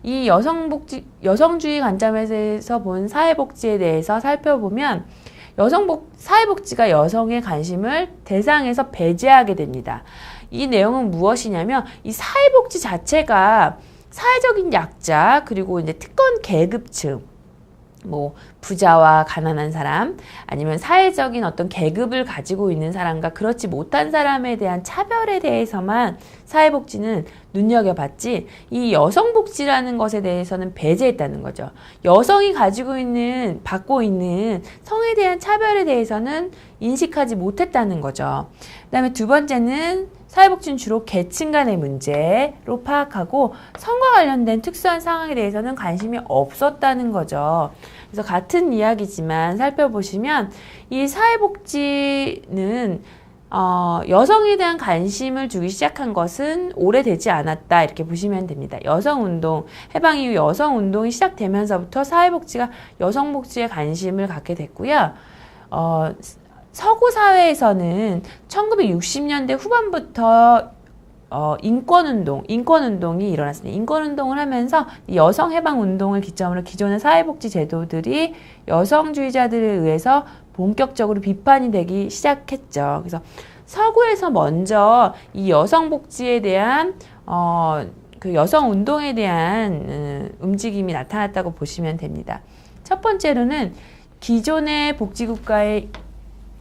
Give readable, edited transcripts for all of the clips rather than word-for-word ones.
이 여성주의 관점에서 본 사회복지에 대해서 살펴보면 사회복지가 여성의 관심을 대상에서 배제하게 됩니다. 이 내용은 무엇이냐면 이 사회복지 자체가 사회적인 약자 그리고 이제 특권 계급층 뭐 부자와 가난한 사람 아니면 사회적인 어떤 계급을 가지고 있는 사람과 그렇지 못한 사람에 대한 차별에 대해서만 사회복지는 눈여겨봤지 이 여성복지라는 것에 대해서는 배제했다는 거죠. 여성이 받고 있는 성에 대한 차별에 대해서는 인식하지 못했다는 거죠. 그 다음에 두 번째는 사회복지는 주로 계층 간의 문제로 파악하고 성과 관련된 특수한 상황에 대해서는 관심이 없었다는 거죠. 그래서 같은 이야기지만 살펴보시면 이 사회복지는 여성에 대한 관심을 주기 시작한 것은 오래되지 않았다 이렇게 보시면 됩니다. 여성운동, 해방 이후 여성운동이 시작되면서부터 사회복지가 여성복지에 관심을 갖게 됐고요. 서구 사회에서는 1960년대 후반부터 인권운동이 일어났습니다. 인권운동을 하면서 여성해방운동을 기점으로 기존의 사회복지 제도들이 여성주의자들에 의해서 본격적으로 비판이 되기 시작했죠. 그래서 서구에서 먼저 이 여성복지에 대한 그 여성운동에 대한 움직임이 나타났다고 보시면 됩니다. 첫 번째로는 기존의 복지국가의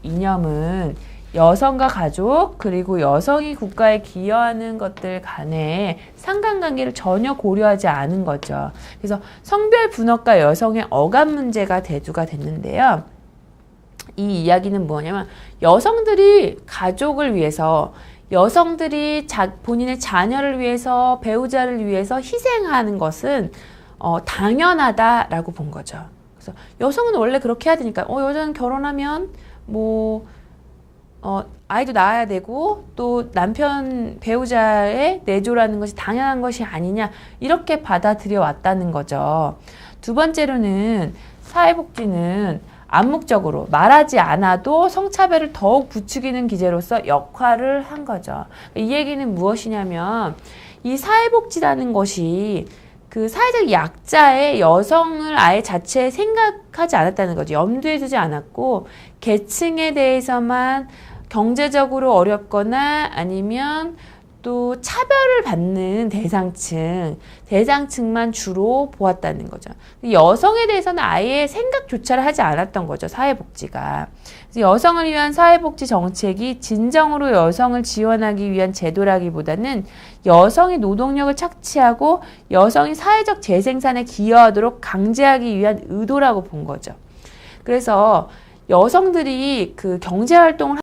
이념은 여성과 가족 그리고 여성이 국가에 기여하는 것들 간의 상관관계를 전혀 고려하지 않은 거죠. 그래서 성별 분업과 여성의 억압 문제가 대두가 됐는데요. 이 이야기는 뭐냐면 여성들이 가족을 위해서 여성들이 본인의 자녀를 위해서 배우자를 위해서 희생하는 것은 당연하다라고 본 거죠. 그래서 여성은 원래 그렇게 해야 되니까 여자는 결혼하면 아이도 낳아야 되고 또 남편 배우자의 내조라는 것이 당연한 것이 아니냐 이렇게 받아들여 왔다는 거죠. 두 번째로는 사회복지는 암묵적으로 말하지 않아도 성차별을 더욱 부추기는 기제로서 역할을 한 거죠. 이 얘기는 무엇이냐면 이 사회복지라는 것이 그 사회적 약자의 여성을 아예 자체에 생각하지 않았다는 거죠. 염두에 두지 않았고 계층에 대해서만 경제적으로 어렵거나 아니면 또 차별을 받는 대상층만 주로 보았다는 거죠. 여성에 대해서는 아예 생각조차를 하지 않았던 거죠. 사회복지가. 그래서 여성을 위한 사회복지 정책이 진정으로 여성을 지원하기 위한 제도라기보다는 여성이 노동력을 착취하고 여성이 사회적 재생산에 기여하도록 강제하기 위한 의도라고 본 거죠. 그래서 여성들이 그 경제활동을